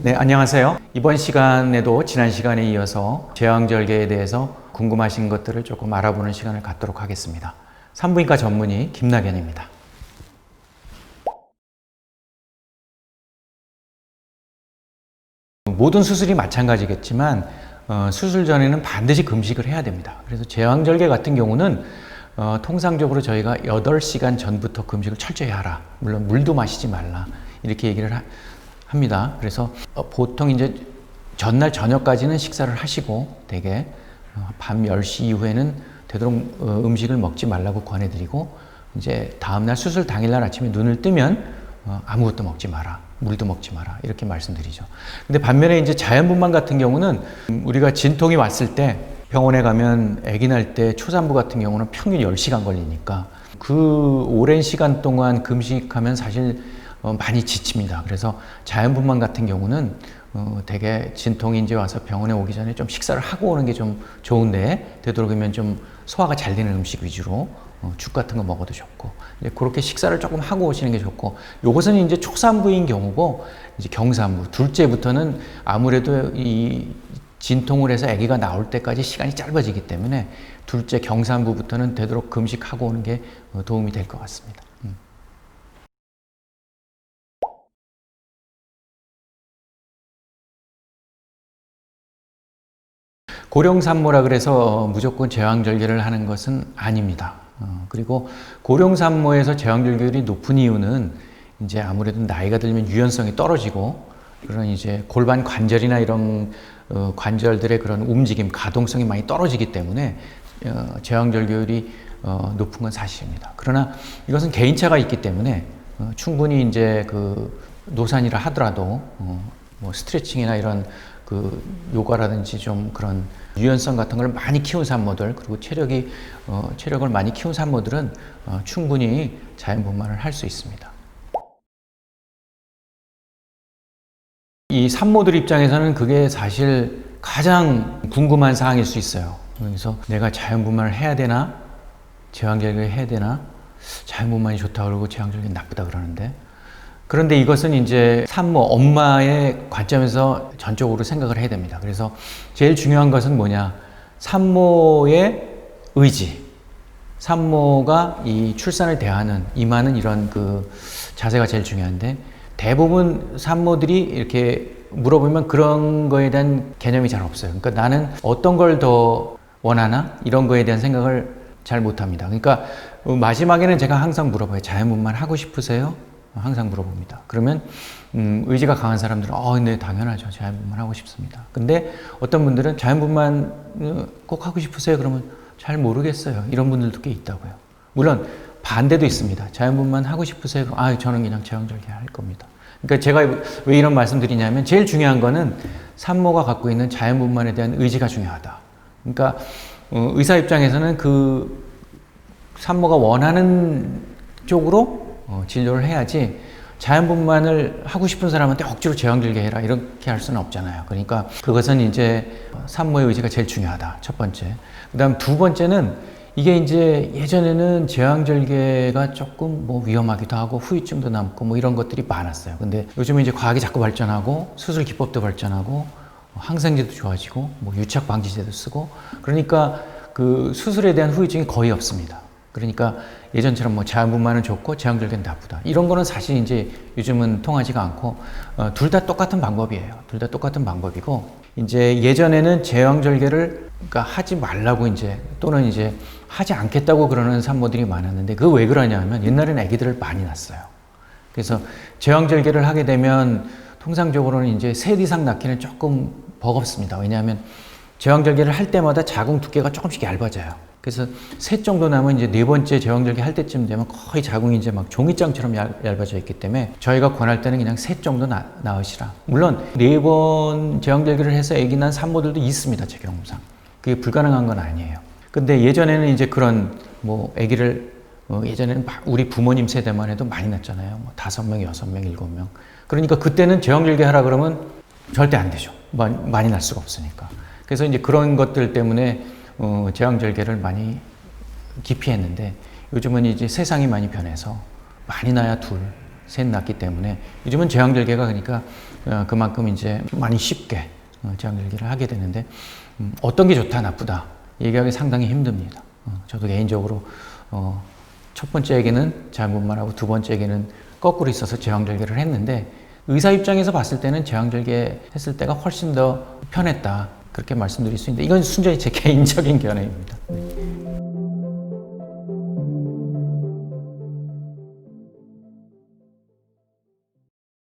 네, 안녕하세요. 이번 시간에도 지난 시간에 이어서 제왕절개에 대해서 궁금하신 것들을 조금 알아보는 시간을 갖도록 하겠습니다. 산부인과 전문의 김낙연입니다. 모든 수술이 마찬가지겠지만 수술 전에는 반드시 금식을 해야 됩니다. 그래서 제왕절개 같은 경우는 통상적으로 저희가 8시간 전부터 금식을 철저히 하라. 물론 물도 마시지 말라. 이렇게 얘기를 합니다. 그래서 보통 이제 전날 저녁까지는 식사를 하시고 대개 밤 10시 이후에는 되도록 음식을 먹지 말라고 권해드리고 이제 다음날 수술 당일날 아침에 눈을 뜨면 아무것도 먹지 마라. 물도 먹지 마라. 이렇게 말씀드리죠. 근데 반면에 이제 자연분만 같은 경우는 우리가 진통이 왔을 때 병원에 가면 아기 날 때 초산부 같은 경우는 평균 10시간 걸리니까 그 오랜 시간 동안 금식하면 사실 많이 지칩니다. 그래서 자연분만 같은 경우는 되게 진통이 이제 와서 병원에 오기 전에 좀 식사를 하고 오는 게 좀 좋은데 되도록이면 좀 소화가 잘 되는 음식 위주로 죽 같은 거 먹어도 좋고 그렇게 식사를 조금 하고 오시는 게 좋고 요것은 이제 초산부인 경우고 이제 경산부 둘째부터는 아무래도 이 진통을 해서 아기가 나올 때까지 시간이 짧아지기 때문에 둘째 경산부부터는 되도록 금식하고 오는 게 도움이 될 것 같습니다. 고령산모라 그래서 무조건 제왕절개를 하는 것은 아닙니다. 그리고 고령산모에서 제왕절개율이 높은 이유는 이제 아무래도 나이가 들면 유연성이 떨어지고 그런 이제 골반 관절이나 이런 관절들의 그런 움직임, 가동성이 많이 떨어지기 때문에 제왕절개율이 높은 건 사실입니다. 그러나 이것은 개인차가 있기 때문에 충분히 이제 그 노산이라 하더라도 뭐 스트레칭이나 이런 그 요가라든지 좀 그런 유연성 같은 걸 많이 키운 산모들 그리고 체력을 많이 키운 산모들은 충분히 자연분만을 할 수 있습니다. 이 산모들 입장에서는 그게 사실 가장 궁금한 사항일 수 있어요. 그래서 내가 자연분만을 해야 되나? 제왕절개를 해야 되나? 자연분만이 좋다 그러고 제왕절개는 나쁘다 그러는데 그런데 이것은 이제 산모, 엄마의 관점에서 전적으로 생각을 해야 됩니다. 그래서 제일 중요한 것은 뭐냐? 산모의 의지. 산모가 이 출산을 대하는, 임하는 이런 그 자세가 제일 중요한데 대부분 산모들이 이렇게 물어보면 그런 거에 대한 개념이 잘 없어요. 그러니까 나는 어떤 걸 더 원하나? 이런 거에 대한 생각을 잘 못합니다. 그러니까 마지막에는 제가 항상 물어봐요. 자연분만 하고 싶으세요? 항상 물어봅니다. 그러면 의지가 강한 사람들은 네, 당연하죠. 자연분만 하고 싶습니다. 근데 어떤 분들은 자연분만 꼭 하고 싶으세요? 그러면 잘 모르겠어요. 이런 분들도 꽤 있다고요. 물론 반대도 있습니다. 자연분만 하고 싶으세요? 그럼 저는 그냥 제왕절개 할 겁니다. 그러니까 제가 왜 이런 말씀 드리냐면 제일 중요한 거는 산모가 갖고 있는 자연분만에 대한 의지가 중요하다. 그러니까 의사 입장에서는 그 산모가 원하는 쪽으로 진료를 해야지 자연분만을 하고 싶은 사람한테 억지로 제왕절개 해라 이렇게 할 수는 없잖아요. 그러니까 그것은 이제 산모의 의지가 제일 중요하다. 첫 번째. 그 다음 두 번째는 이게 이제 예전에는 제왕절개가 조금 뭐 위험하기도 하고 후유증도 남고 뭐 이런 것들이 많았어요. 근데 요즘은 이제 과학이 자꾸 발전하고 수술 기법도 발전하고 항생제도 좋아지고 뭐 유착 방지제도 쓰고 그러니까 그 수술에 대한 후유증이 거의 없습니다. 그러니까 예전처럼 뭐 자연분만은 좋고 제왕절개는 나쁘다. 이런 거는 사실 이제 요즘은 통하지가 않고 둘 다 똑같은 방법이에요. 둘 다 똑같은 방법이고 이제 예전에는 제왕절개를 그러니까 하지 말라고 이제 또는 이제 하지 않겠다고 그러는 산모들이 많았는데 그거 왜 그러냐면 옛날에는 아기들을 많이 낳았어요. 그래서 제왕절개를 하게 되면 통상적으로는 이제 셋 이상 낳기는 조금 버겁습니다. 왜냐하면 제왕절개를 할 때마다 자궁 두께가 조금씩 얇아져요. 그래서 셋 정도 나면 이제 네 번째 제왕절개 할 때쯤 되면 거의 자궁이 이제 막 종이장처럼 얇아져 있기 때문에 저희가 권할 때는 그냥 셋 정도 낳으시라. 물론 4번 제왕절개를 해서 아기 난 산모들도 있습니다. 제 경험상. 그게 불가능한 건 아니에요. 근데 예전에는 이제 그런 뭐 아기를 예전에는 우리 부모님 세대만 해도 많이 낳잖아요. 뭐 5명, 6명, 7명. 그러니까 그때는 제왕절개 하라 그러면 절대 안 되죠. 많이 낳을 수가 없으니까. 그래서 이제 그런 것들 때문에 제왕절개를 많이 기피했는데 요즘은 이제 세상이 많이 변해서 많이 낳아야 둘, 셋 낳기 때문에 요즘은 제왕절개가 그러니까 그만큼 이제 많이 쉽게 제왕절개를 하게 되는데 어떤 게 좋다 나쁘다 얘기하기 상당히 힘듭니다. 저도 개인적으로 첫 번째 아기는 자연분만하고 두 번째 아기는 거꾸로 있어서 제왕절개를 했는데 의사 입장에서 봤을 때는 제왕절개 했을 때가 훨씬 더 편했다 그렇게 말씀드릴 수 있는데 이건 순전히 제 개인적인 견해입니다.